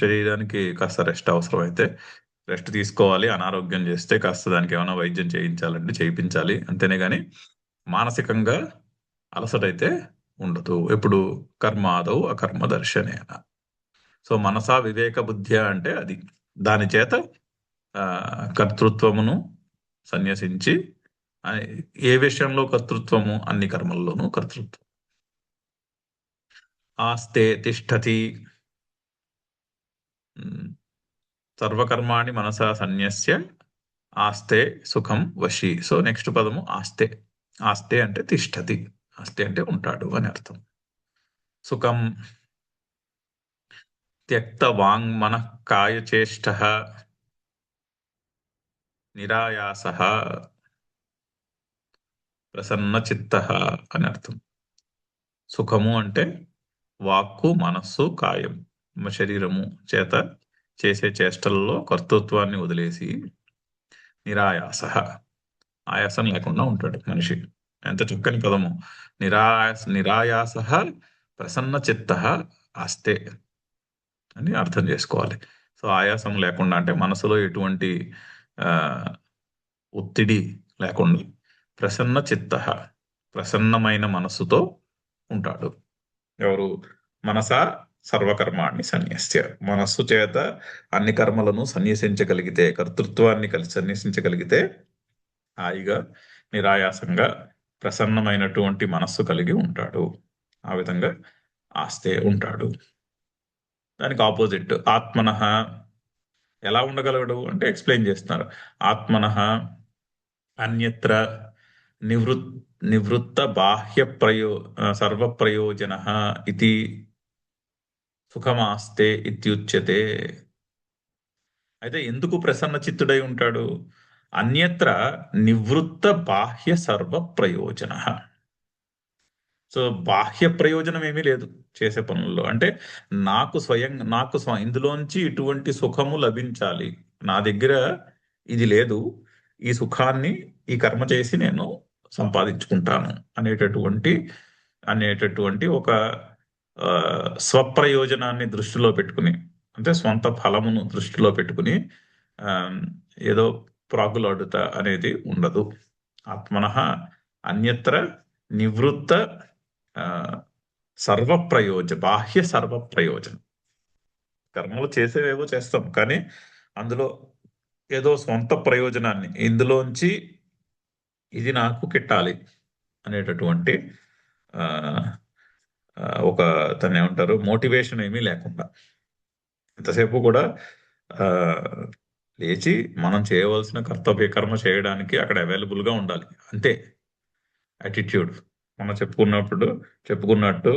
S1: శరీరానికి కాస్త రెస్ట్ అవసరం అయితే రెస్ట్ తీసుకోవాలి. అనారోగ్యం చేస్తే కాస్త దానికి ఏమైనా వైద్యం చేయించాలంటే చేయించాలి, అంతేనే కానీ మానసికంగా అలసటైతే ఉండదు. ఎప్పుడు కర్మాదౌ అకర్మ దర్శనేన. సో మనసా వివేక బుద్ధ్య అంటే అది. దాని చేత కర్తృత్వమును సన్యసించి, ఏ విషయంలో కర్తృత్వము? అన్ని కర్మల్లోనూ కర్తృత్వం. ఆస్తే తిష్టతి. సర్వకర్మాణి మనసా సన్యస్య ఆస్తే సుఖం వశి. సో నెక్స్ట్ పదము ఆస్తే. ఆస్తే అంటే తిష్టతి, ఆస్తే అంటే ఉంటాడు అని అర్థం. సుఖం త్యక్త వాంగ్మనః కాయచేష్టః నిరాయాసః ప్రసన్నచిత్తః అని అర్థం. సుఖము అంటే వాక్కు, మనస్సు, కాయం, శరీరము చేత చేసే చేష్టలలో కర్తృత్వాన్ని వదిలేసి నిరాయాసః, ఆయాసం లేకుండా ఉంటాడు మనిషి. ఎంత చక్కని పదము! నిరాయాసః ప్రసన్నచిత్తః ఆస్తే అని అర్థం చేసుకోవాలి. సో ఆయాసం లేకుండా అంటే మనసులో ఎటువంటి ఒత్తిడి లేకుండా ప్రసన్న చిత్తః, ప్రసన్నమైన మనస్సుతో ఉంటాడు. ఎవరు? మనసా సర్వకర్మాణి సన్యస్య. మనస్సు చేత అన్ని కర్మలను సన్యసించగలిగితే, కర్తృత్వాన్ని సన్యసించగలిగితే హాయిగా నిరాయాసంగా ప్రసన్నమైనటువంటి మనస్సు కలిగి ఉంటాడు. ఆ విధంగా ఆస్తే ఉంటాడు. దానికి ఆపోజిట్ ఆత్మనః. ఎలా ఉండగలడు అంటే ఎక్స్ప్లెయిన్ చేస్తున్నారు. ఆత్మనః అన్యత్ర నివృత్త బాహ్య సర్వప్రయోజన ఇది సుఖమాస్తే ఇత్యుచ్యతే. అయితే ఎందుకు ప్రసన్న చిత్తుడై ఉంటాడు? అన్యత్ర నివృత్త బాహ్య సర్వ ప్రయోజన. సో బాహ్య ప్రయోజనం ఏమీ లేదు చేసే పనుల్లో. అంటే నాకు ఇందులోంచి ఇటువంటి సుఖము లభించాలి, నా దగ్గర ఇది లేదు, ఈ సుఖాన్ని ఈ కర్మ చేసి నేను సంపాదించుకుంటాను అనేటటువంటి అనేటటువంటి ఒక ఆ, స్వప్రయోజనాన్ని దృష్టిలో పెట్టుకుని, అంటే స్వంత ఫలమును దృష్టిలో పెట్టుకుని ఆ, ఏదో ప్రాకులాడుట అనేది ఉండదు. ఆత్మనః అన్యత్ర నివృత్త ఆ, బాహ్య సర్వ ప్రయోజనం. కర్మలు చేసేవేవో చేస్తాం, కానీ అందులో ఏదో స్వంత ప్రయోజనాన్ని, ఇందులోంచి ఇది నాకు కిట్టాలి అనేటటువంటి ఆ, ఒక దాన్ని ఏమంటారు, మోటివేషన్ ఏమీ లేకుండా ఎంతసేపు కూడా ఆ, లేచి మనం చేయవలసిన కర్తవ్య కర్మ చేయడానికి అక్కడ అవైలబుల్ గా ఉండాలి అంతే. యాటిట్యూడ్ మనం చెప్పుకున్నట్టు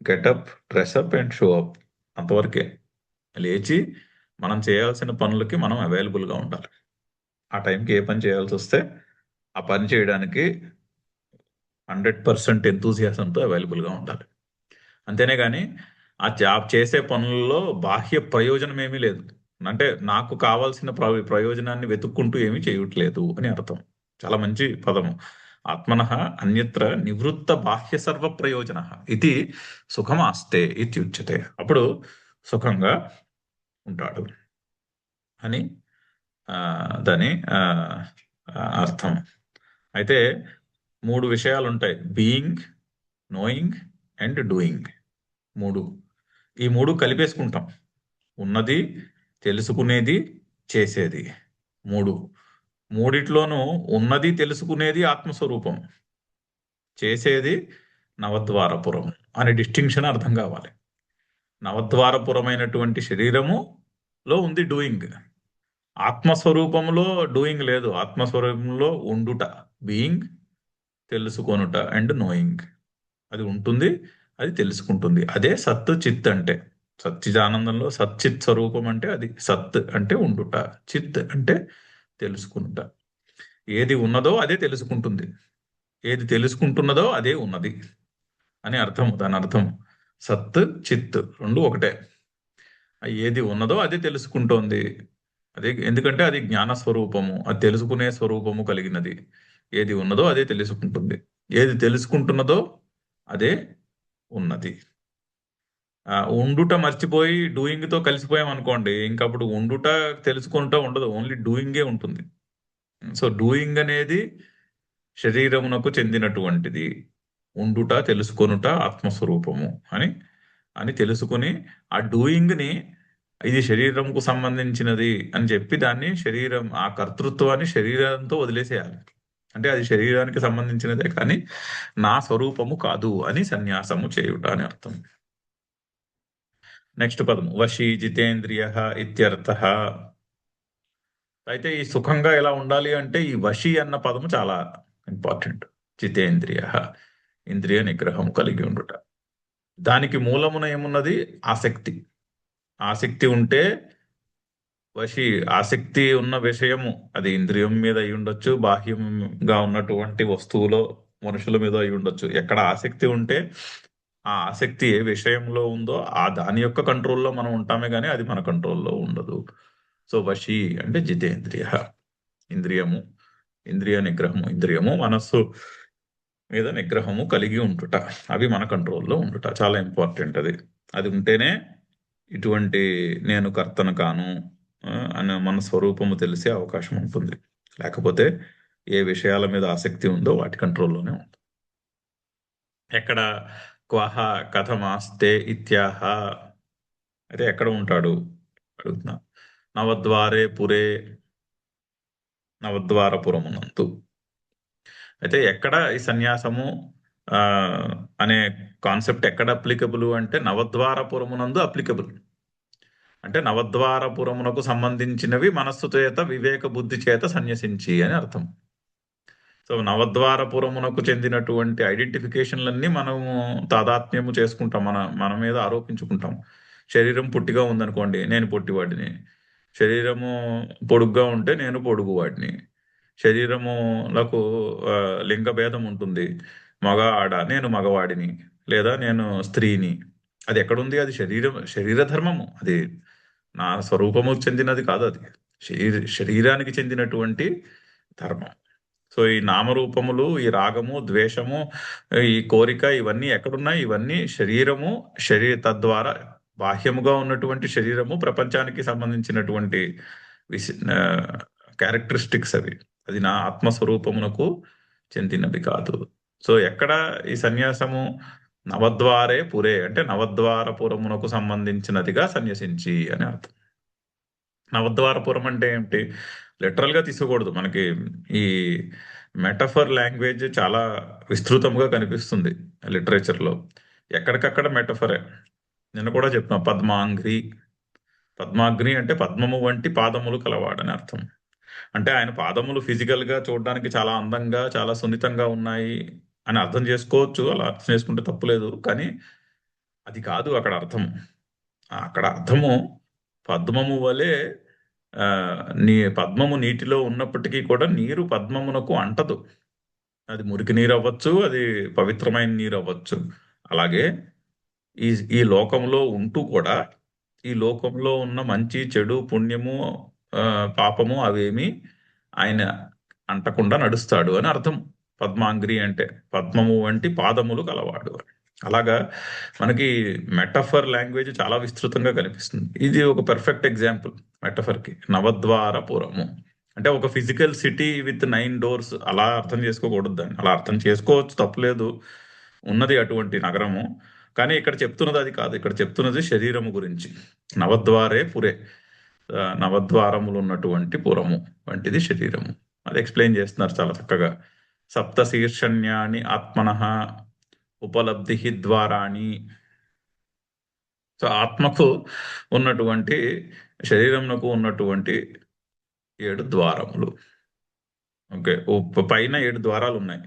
S1: getup, dress up and show up, అంతవరకే. లేచి మనం చేయాల్సిన పనులకి మనం అవైలబుల్ గా ఉండాలి. ఆ టైంకి ఏ పని చేయాల్సి వస్తే ఆ పని చేయడానికి 100% ఎంతూజియాసంతో అవైలబుల్ గా ఉండాలి. అంతేనే కానీ ఆ జాబ్ చేసే పనుల్లో బాహ్య ప్రయోజనం ఏమీ లేదు. అంటే నాకు కావాల్సిన ప్రయోజనాన్ని వెతుక్కుంటూ ఏమీ చేయట్లేదు అని అర్థం. చాలా మంచి పదము. ఆత్మనః అన్యత్ర నివృత్త బాహ్య సర్వ ప్రయోజన ఇది సుఖమాస్తే ఇత్యుచ్యతే. అప్పుడు సుఖంగా ఉంటాడు అని ఆ, దాని అర్థం. అయితే మూడు విషయాలు ఉంటాయి: బీయింగ్, నోయింగ్ అండ్ డూయింగ్. మూడు. ఈ మూడు కలిపేసుకుంటాం: ఉన్నది, తెలుసుకునేది, చేసేది. మూడు. మూడిట్లోనూ ఉన్నది తెలుసుకునేది ఆత్మస్వరూపం, చేసేది నవద్వారపురం అనే డిస్టింక్షన్ అర్థం కావాలి. నవద్వారపురమైనటువంటి శరీరములో ఉంది డూయింగ్, ఆత్మస్వరూపంలో డూయింగ్ లేదు. ఆత్మస్వరూపంలో ఉండుట, బీయింగ్, తెలుసుకొనుట అండ్ నోయింగ్. అది ఉంటుంది, అది తెలుసుకుంటుంది. అదే సత్ చిత్ అంటే. సచ్చిదానందంలో సచ్చిత్ స్వరూపం అంటే అది. సత్ అంటే ఉండుట, చిత్ అంటే తెలుసుకుంట. ఏది ఉన్నదో అదే తెలుసుకుంటుంది, ఏది తెలుసుకుంటున్నదో అదే ఉన్నది అని అర్థం. దాని అర్థం సత్ చిత్ రెండు ఒకటే. ఏది ఉన్నదో అదే తెలుసుకుంటోంది. అదే, ఎందుకంటే అది జ్ఞాన స్వరూపము, అది తెలుసుకునే స్వరూపము కలిగినది. ఏది ఉన్నదో అదే తెలుసుకుంటుంది, ఏది తెలుసుకుంటున్నదో అదే ఉన్నది. ఉండుట మర్చిపోయి డూయింగ్ తో కలిసిపోయాం అనుకోండి, ఇంకప్పుడు ఉండుట తెలుసుకుంటా ఉండదు, ఓన్లీ డూయింగే ఉంటుంది. సో డూయింగ్ అనేది శరీరమునకు చెందినటువంటిది, ఉండుట తెలుసుకొనుట ఆత్మస్వరూపము అని అని తెలుసుకుని ఆ డూయింగ్ ని ఇది శరీరంకు సంబంధించినది అని చెప్పి దాన్ని శరీరం, ఆ కర్తృత్వాన్ని శరీరంతో వదిలేసేయాలి. అంటే అది శరీరానికి సంబంధించినదే కానీ నా స్వరూపము కాదు అని సన్యాసము చేయుట అని అర్థం. నెక్స్ట్ పదము వశీ జితేంద్రియ ఇత్యర్థ. అయితే ఈ సుఖంగా ఎలా ఉండాలి అంటే ఈ వశీ అన్న పదము చాలా ఇంపార్టెంట్. జితేంద్రియ, ఇంద్రియ నిగ్రహం కలిగి ఉండుట. దానికి మూలమున ఏమున్నది? ఆసక్తి. ఆసక్తి ఉంటే వశి, ఆసక్తి ఉన్న విషయము అది ఇంద్రియం మీద అయి ఉండొచ్చు, బాహ్యంగా ఉన్నటువంటి వస్తువులో మనుషుల మీద అయి ఉండొచ్చు. ఎక్కడ ఆసక్తి ఉంటే ఆ ఆసక్తి ఏ విషయంలో ఉందో ఆ దాని యొక్క కంట్రోల్లో మనం ఉంటామే కానీ అది మన కంట్రోల్లో ఉండదు. సో వశి అంటే జితేంద్రియ, ఇంద్రియము, ఇంద్రియ నిగ్రహము, ఇంద్రియము మనస్సు మీద నిగ్రహము కలిగి ఉంటుట, అవి మన కంట్రోల్లో ఉండుట చాలా ఇంపార్టెంట్. అది అది ఉంటేనే ఇటువంటి నేను కర్తను కాను అనే మన స్వరూపము తెలిసే అవకాశం ఉంటుంది. లేకపోతే ఏ విషయాల మీద ఆసక్తి ఉందో వాటి కంట్రోల్లోనే ఉంటుంది. ఎక్కడ క్వహ కథమాస్తే ఇత్యాహ. అయితే ఎక్కడ ఉంటాడు అడుగుతున్నా. నవద్వారే పురే, నవద్వారపురమునందు. అయితే ఎక్కడ ఈ సన్యాసము ఆ అనే కాన్సెప్ట్ ఎక్కడ అప్లికబుల్ అంటే నవద్వారపురమునందు అప్లికబుల్. అంటే నవద్వారపురమునకు సంబంధించినవి మనస్సు చేత వివేక బుద్ధి చేత సన్యసించి అని అర్థం. సో నవద్వారపురమునకు చెందినటువంటి ఐడెంటిఫికేషన్లన్నీ మనము తాదాత్మ్యము చేసుకుంటాం, మన మీద ఆరోపించుకుంటాం. శరీరం పొట్టిగా ఉందనుకోండి, నేను పొట్టివాడిని. శరీరము పొడుగ్గా ఉంటే నేను పొడుగువాడిని. శరీరములకు లింగ భేదం ఉంటుంది, మగ ఆడ, నేను మగవాడిని లేదా నేను స్త్రీని. అది ఎక్కడుంది? అది శరీర ధర్మము, అది నా స్వరూపము చెందినది కాదు. అది శరీరానికి చెందినటువంటి ధర్మం. సో ఈ నామరూపములు, ఈ రాగము, ద్వేషము, ఈ కోరిక, ఇవన్నీ ఎక్కడున్నాయి? ఇవన్నీ శరీరము, తద్వారా బాహ్యముగా ఉన్నటువంటి శరీరము ప్రపంచానికి సంబంధించినటువంటి విశ క్యారెక్టరిస్టిక్స్ అవి. అది నా ఆత్మస్వరూపమునకు చెందినవి కాదు. సో ఎక్కడ ఈ సన్యాసము? నవద్వారే పురే అంటే నవద్వారపురమునకు సంబంధించినదిగా సన్యసించి అని అర్థం. నవద్వారపురం అంటే ఏమిటి? లిటరల్ గా తీసుకోకూడదు. మనకి ఈ మెటఫర్ లాంగ్వేజ్ చాలా విస్తృతంగా కనిపిస్తుంది లిటరేచర్ లో. ఎక్కడికక్కడ మెటఫరే. నిన్న కూడా చెప్తున్నాం, పద్మాంగ్రి. పద్మాగ్ని అంటే పద్మము వంటి పాదములు కలవాడని అర్థం. అంటే ఆయన పాదములు ఫిజికల్ గా చూడడానికి చాలా అందంగా, చాలా సున్నితంగా ఉన్నాయి అని అర్థం చేసుకోవచ్చు. అలా అర్థం చేసుకుంటే తప్పులేదు. కానీ అది కాదు అక్కడ అర్థం. అక్కడ అర్థము పద్మము వలె, ఆ, పద్మము నీటిలో ఉన్నప్పటికీ కూడా నీరు పద్మమునకు అంటదు. అది మురికి నీరు అవ్వచ్చు, అది పవిత్రమైన నీరు అవ్వచ్చు. అలాగే ఈ ఈ లోకంలో ఉంటూ కూడా ఈ లోకంలో ఉన్న మంచి చెడు పుణ్యము, ఆ, పాపము అవేమి ఆయన అంటకుండా నడుస్తాడు అని అర్థం. పద్మాంగ్రి అంటే పద్మము వంటి పాదములు కలవాడు అని. అలాగా మనకి మెటఫర్ లాంగ్వేజ్ చాలా విస్తృతంగా కనిపిస్తుంది. ఇది ఒక పెర్ఫెక్ట్ ఎగ్జాంపుల్ మెటఫర్కి. నవద్వారపురము అంటే ఒక ఫిజికల్ సిటీ విత్ 9 డోర్స్ అలా అర్థం చేసుకోకూడదు దాన్ని. అలా అర్థం చేసుకోవచ్చు, తప్పులేదు. ఉన్నది అటువంటి నగరము. కానీ ఇక్కడ చెప్తున్నది అది కాదు. ఇక్కడ చెప్తున్నది శరీరము గురించి. నవద్వారే పురే, నవద్వారములు ఉన్నటువంటి పురము వంటిది శరీరము. అది ఎక్స్ప్లెయిన్ చేస్తున్నారు చాలా చక్కగా. సప్త శీర్షణ్యాని ఆత్మనః ఉపలబ్ధి ద్వారాని. సో ఆత్మకు ఉన్నటువంటి, శరీరమునకు ఉన్నటువంటి 7 ద్వారములు. ఓకే. పైన 7 ద్వారాలు ఉన్నాయి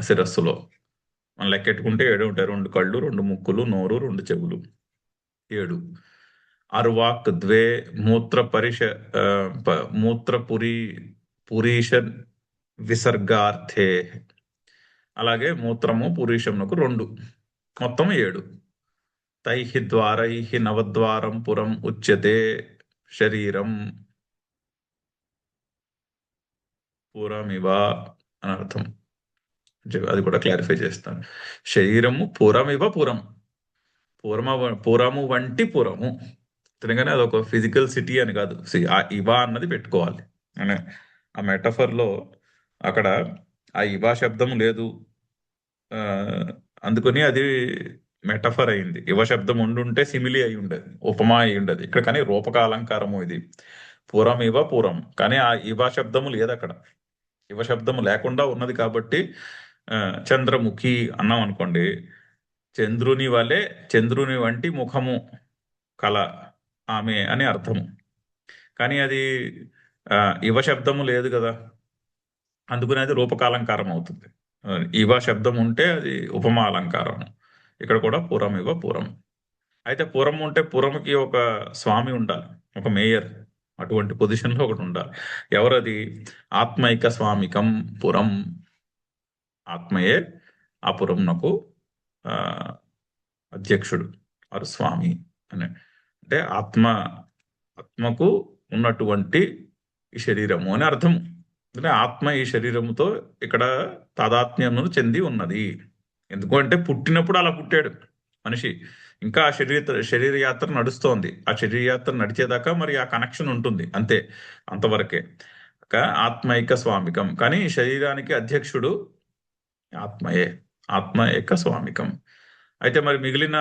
S1: శిరస్సులో. మనం లెక్కెట్టుకుంటే 7 ఉంటాయి. 2 కళ్ళు, 2 ముక్కులు, నోరు, 2 చెవులు, 7. అర్వాక్ ద్వే మూత్ర పురీష విసర్గార్థే. అలాగే మూత్రము పురీషమునకు 2, మొత్తం 7. తైః ద్వారైః నవద్వారం పురం ఉచ్యతే శరీరం పురమివ అని అర్థం. అది కూడా క్లారిఫై చేస్తాను. శరీరము పురమివ పురం, పురము వంటి పురము. తెలంగాణ అదొక ఫిజికల్ సిటీ అని కాదు. ఆ ఇవా అన్నది పెట్టుకోవాలి అనే ఆ మెటఫర్ లో. అక్కడ ఆ ఇవా శబ్దం లేదు, అందుకని అది మెటఫర్ అయింది. ఇవ శబ్దం ఉండుంటే సిమిలి అయి ఉండేది, ఉపమా అయి ఉండేది. ఇక్కడ కానీ రూపక అలంకారము ఇది. పురం ఇవ పురం, కానీ ఆ ఇవ శబ్దము లేదు అక్కడ. ఇవ శబ్దము లేకుండా ఉన్నది కాబట్టి చంద్రముఖి అన్నాం అనుకోండి, చంద్రుని వలె, చంద్రుని వంటి ముఖము కల ఆమె అని అర్థము. కానీ అది ఇవ శబ్దము లేదు కదా, అందుకని అది రూపకాలంకారం అవుతుంది. ఇవ శబ్దం ఉంటే అది ఉపమా అలంకారం. ఇక్కడ కూడా పురం ఇవ పురం. అయితే పురం ఉంటే పురంకి ఒక స్వామి ఉండాలి, ఒక మేయర్. అటువంటి పొజిషన్లో ఒకటి ఉండాలి. ఎవరది? ఆత్మైక స్వామికం పురం. ఆత్మయే ఆ పురంనకు అధ్యక్షుడు వారు స్వామి అని. అంటే ఆత్మకు ఉన్నటువంటి ఈ శరీరము అని అర్థం. అంటే ఆత్మ ఈ శరీరముతో ఇక్కడ తాదాత్మ్యమును చెంది ఉన్నది. ఎందుకంటే పుట్టినప్పుడు అలా పుట్టాడు మనిషి. ఇంకా ఆ శరీర యాత్ర నడుస్తోంది. ఆ శరీర యాత్ర నడిచేదాకా మరి ఆ కనెక్షన్ ఉంటుంది, అంతే, అంతవరకే. ఆత్మైక స్వామికం. కానీ శరీరానికి అధ్యక్షుడు ఆత్మయే. ఆత్మ ఏక స్వామికం. అయితే మరి మిగిలిన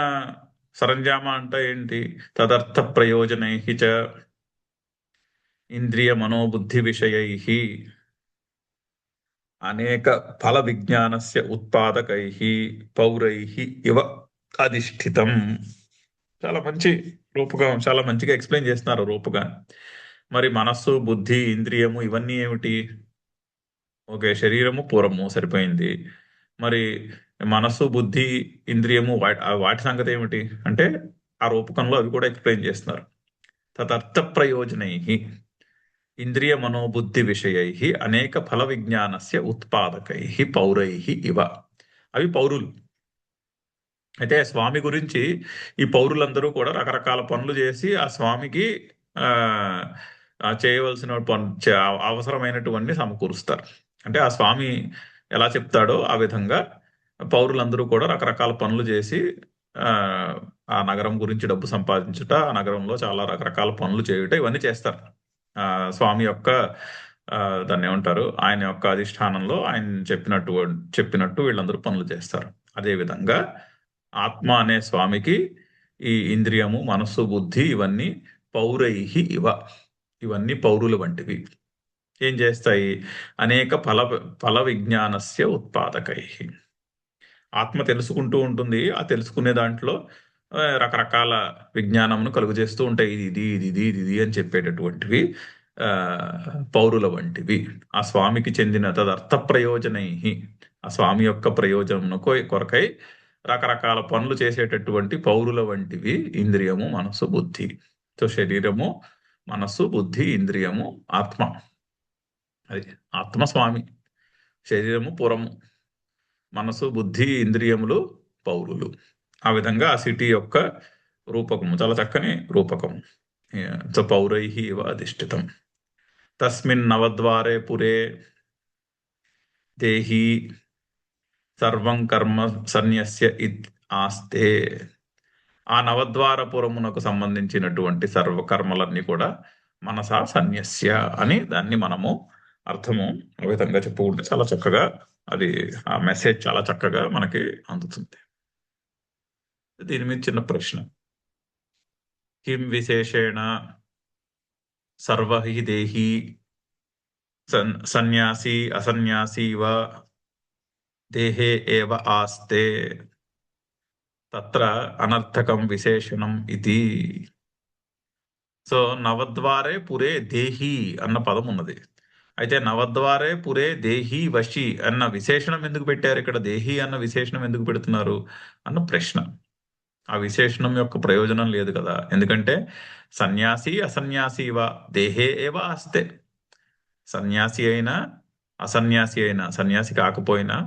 S1: సరంజామా అంటే ఏంటి? తదర్థ ప్రయోజనై చ ఇంద్రియ మనోబుద్ధి విషయై అనేక ఫల విజ్ఞానస్య ఉత్పాదకై పౌరై ఇవ అధిష్ఠితం. చాలా మంచి రూపుగా, చాలా మంచిగా ఎక్స్ప్లెయిన్ చేస్తున్నారు రూపుగా. మరి మనస్సు, బుద్ధి, ఇంద్రియము ఇవన్నీ ఏమిటి? ఓకే, శరీరము పురము సరిపోయింది. మరి మనస్సు, బుద్ధి, ఇంద్రియము వాటి సంగతి ఏమిటి అంటే ఆ రూపకంలో అవి కూడా ఎక్స్ప్లెయిన్ చేస్తున్నారు. తదర్థ ప్రయోజనై ఇంద్రియ మనోబుద్ధి విషయై అనేక ఫల విజ్ఞానస్య ఉత్పాదకై పౌరై ఇవ. అవి పౌరులు. అయితే స్వామి గురించి ఈ పౌరులందరూ కూడా రకరకాల పనులు చేసి ఆ స్వామికి చేయవలసిన అవసరమైనటువంటి సమకూరుస్తారు. అంటే ఆ స్వామి ఎలా చెప్తాడో ఆ విధంగా పౌరులందరూ కూడా రకరకాల పనులు చేసి ఆ, ఆ నగరం గురించి డబ్బు సంపాదించుట, ఆ నగరంలో చాలా రకరకాల పనులు చేయుట ఇవన్నీ చేస్తారు. ఆ స్వామి యొక్క ఆ, దాన్ని ఏమంటారు, ఆయన యొక్క అధిష్టానంలో ఆయన చెప్పినట్టు వీళ్ళందరూ పనులు చేస్తారు. అదే విధంగా ఆత్మ అనే స్వామికి ఈ ఇంద్రియము, మనస్సు, బుద్ధి ఇవన్నీ పౌరైహి ఇవన్నీ పౌరులు వంటివి. ఏం చేస్తాయి? అనేక ఫల విజ్ఞానస్య ఉత్పాదకై. ఆత్మ తెలుసుకుంటూ ఉంటుంది. ఆ తెలుసుకునే దాంట్లో రకరకాల విజ్ఞానమును కలుగు చేస్తూ ఉంటాయి. ఇది అని చెప్పేటటువంటివి ఆ, పౌరుల వంటివి. ఆ స్వామికి చెందిన తదర్థ ప్రయోజనై, ఆ స్వామి యొక్క ప్రయోజనమును కొరకై రకరకాల పనులు చేసేటటువంటి పౌరుల వంటివి ఇంద్రియము, మనస్సు, బుద్ధి. సో శరీరము, మనస్సు, బుద్ధి, ఇంద్రియము, ఆత్మ. అది ఆత్మ స్వామి, శరీరము పురము, మనసు, బుద్ధి, ఇంద్రియములు పౌరులు. ఆ విధంగా ఆ సిటీ యొక్క రూపకము చాలా చక్కని రూపకం. సో పౌరై ఇవ అధిష్ఠితం. తస్మిన్ నవద్వారే పురే దేహి సర్వం కర్మ సన్యస్య ఆస్తే. ఆ నవద్వారపురమునకు సంబంధించినటువంటి సర్వకర్మలన్నీ కూడా మనసా సన్యస్య అని దాన్ని మనము అర్థము ఆ విధంగా చెప్పుకుంటే చాలా చక్కగా అది, ఆ మెసేజ్ చాలా చక్కగా మనకి అందుతుంది. దీని మీద చిన్న ప్రశ్న. కిం విశేషేణ సర్వ హి దేహి సన్యాసి అసన్యాసి వా దేహే ఏవ ఆస్తే తత్ర అనర్థకం విశేషణం ఇది. సో నవద్వారే పురే దేహి అన్న పదం ఉన్నది. అయితే నవద్వారే పురే దేహి వశి అన్న విశేషణం ఎందుకు పెట్టారు ఇక్కడ? దేహి అన్న విశేషణం ఎందుకు పెడుతున్నారు అన్న ప్రశ్న. ఆ విశేషణం యొక్క ప్రయోజనం లేదు కదా. ఎందుకంటే సన్యాసి అసన్యాసి వా దేహే ఏవ ఆస్తే. సన్యాసి అయినా అసన్యాసి అయినా, సన్యాసి కాకపోయినా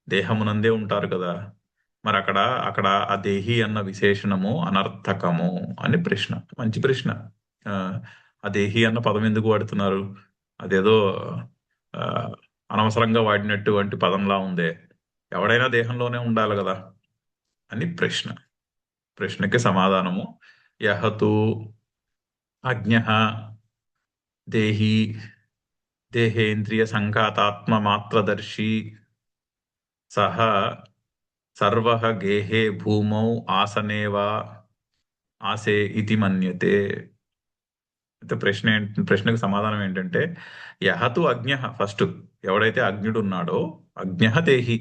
S1: దేహమునందే ఉంటారు కదా. మరి అక్కడ అక్కడ ఆ దేహి అన్న విశేషణము అనర్థకము అని ప్రశ్న. మంచి ప్రశ్న. ఆ ఆ దేహి అన్న పదం ఎందుకు వాడుతున్నారు? అదేదో ఆ, అనవసరంగా వాడినటువంటి పదంలా ఉందే. ఎవడైనా దేహంలోనే ఉండాలి కదా అని ప్రశ్న. ప్రశ్నకి సమాధానము యహతు అజ్ఞః దేహి దేహేంద్రియ సంఘాతాత్మ మాత్రదర్శి సహ సర్వః గేహే భూమౌ ఆసనే వా ఆసే ఇతి మన్యతే. అయితే ప్రశ్నకు సమాధానం ఏంటంటే యహతు అజ్ఞ, ఫస్ట్ ఎవడైతే అజ్ఞుడు ఉన్నాడో, అజ్ఞ దేహి,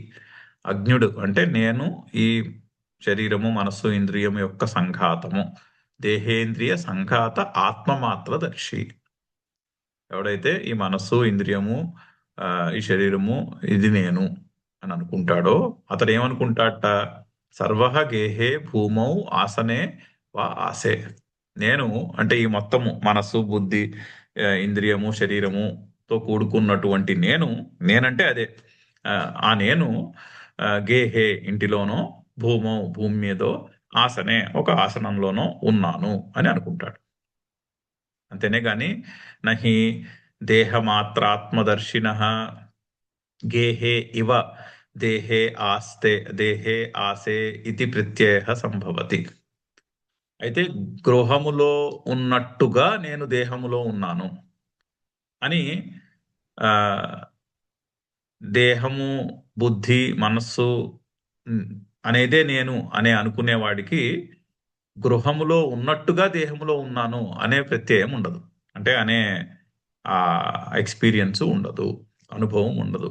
S1: అజ్ఞుడు అంటే నేను ఈ శరీరము, మనస్సు, ఇంద్రియము యొక్క సంఘాతము, దేహేంద్రియ సంఘాత ఆత్మమాత్రదర్శి. ఎవడైతే ఈ మనస్సు, ఇంద్రియము, ఈ శరీరము ఇది నేను అని అనుకుంటాడో అతడు ఏమనుకుంటాడట? సర్వః గేహే భూమౌ ఆసనే వా ఆసే. నేను అంటే ఈ మొత్తము మనస్సు, బుద్ధి, ఇంద్రియము, శరీరముతో కూడుకున్నటువంటి నేనంటే అదే. ఆ ఆ నేను గేహే ఇంటిలోనో, భూమౌ భూమి మీదో, ఆసనే ఒక ఆసనంలోనో ఉన్నాను అని అనుకుంటాడు. అంతేనే గాని నహి దేహమాత్రాత్మదర్శిన గేహే ఇవ దేహే ఆసే ఇది ప్రత్యయ సంభవతి. అయితే గృహములో ఉన్నట్టుగా నేను దేహములో ఉన్నాను అని ఆ దేహము, బుద్ధి, మనస్సు ఉమ్, అనేదే నేను అనే అనుకునేవాడికి గృహములో ఉన్నట్టుగా దేహములో ఉన్నాను అనే ప్రత్యయం ఉండదు. అంటే అనే ఆ ఎక్స్పీరియన్స్ ఉండదు, అనుభవం ఉండదు.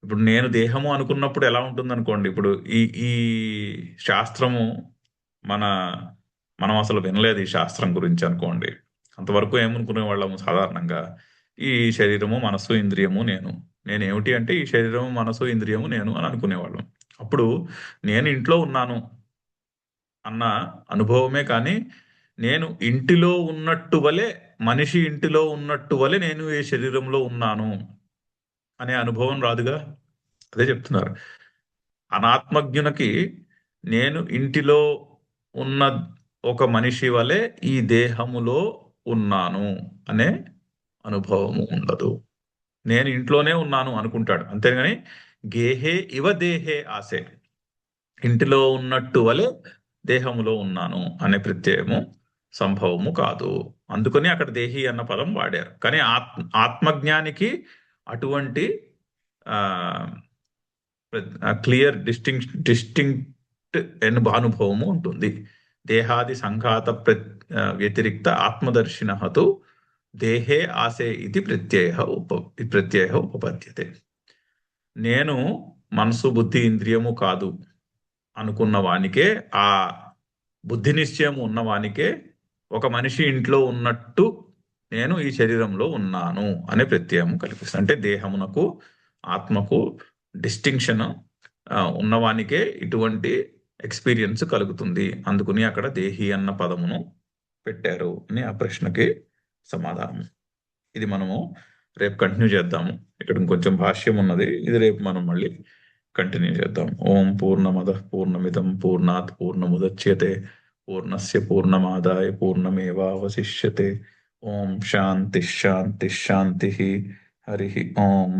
S1: ఇప్పుడు నేను దేహము అనుకున్నప్పుడు ఎలా ఉంటుంది అనుకోండి. ఇప్పుడు ఈ ఈ శాస్త్రము మన మనం అసలు వినలేదు ఈ శాస్త్రం గురించి అనుకోండి. అంతవరకు ఏమనుకునే వాళ్ళము సాధారణంగా, ఈ శరీరము, మనస్సు, ఇంద్రియము నేనేమిటి అంటే ఈ శరీరము, మనసు, ఇంద్రియము నేను అని అనుకునేవాళ్ళం. అప్పుడు నేను ఇంట్లో ఉన్నాను అన్న అనుభవమే కానీ, నేను ఇంటిలో ఉన్నట్టు వలె, మనిషి ఇంటిలో ఉన్నట్టు వలె నేను ఈ శరీరంలో ఉన్నాను అనే అనుభవం రాదుగా. అదే చెప్తున్నారు. అనాత్మజ్ఞునికి నేను ఇంటిలో ఉన్న ఒక మనిషి వలె ఈ దేహములో ఉన్నాను అనే అనుభవము ఉండదు. నేను ఇంట్లోనే ఉన్నాను అనుకుంటాడు, అంతేగాని గేహే ఇవ దేహే ఆసే, ఇంటిలో ఉన్నట్టు వలె దేహములో ఉన్నాను అనే ప్రత్యయము సంభవము కాదు. అందుకని అక్కడ దేహి అన్న పదం వాడారు. కానీ ఆత్మజ్ఞానికి అటువంటి ఆ క్లియర్ డిస్టింక్ట్ అనుభవము ఉంటుంది. దేహాది సంఘాత వ్యతిరిక్త ఆత్మదర్శినః దేహే ఆసే ఇది ప్రత్యయ ఉపపద్యతే. నేను మనసు బుద్ధి ఇంద్రియము కాదు అనుకున్న వానికే, ఆ బుద్ధి నిశ్చయం ఉన్నవానికే ఒక మనిషి ఇంట్లో ఉన్నట్టు నేను ఈ శరీరంలో ఉన్నాను అనే ప్రత్యయం కల్పిస్తుంది. అంటే దేహమునకు ఆత్మకు డిస్టింక్షన్ ఉన్నవానికే ఇటువంటి ఎక్స్పీరియన్స్ కలుగుతుంది. అందుకని అక్కడ దేహి అన్న పదమును పెట్టారు అని ఆ ప్రశ్నకి సమాధానం. ఇది మనము రేపు కంటిన్యూ చేద్దాము. ఇక్కడ ఇంకొంచెం భాష్యం ఉన్నది, ఇది రేపు మనం మళ్ళీ కంటిన్యూ చేద్దాం. ఓం పూర్ణమదః పూర్ణమిదం పూర్ణాత్ పూర్ణముదచ్యతే పూర్ణస్య పూర్ణమాదాయ పూర్ణమేవావశిష్యతే. ఓం శాంతి శాంతి శాంతి. హరి ఓం.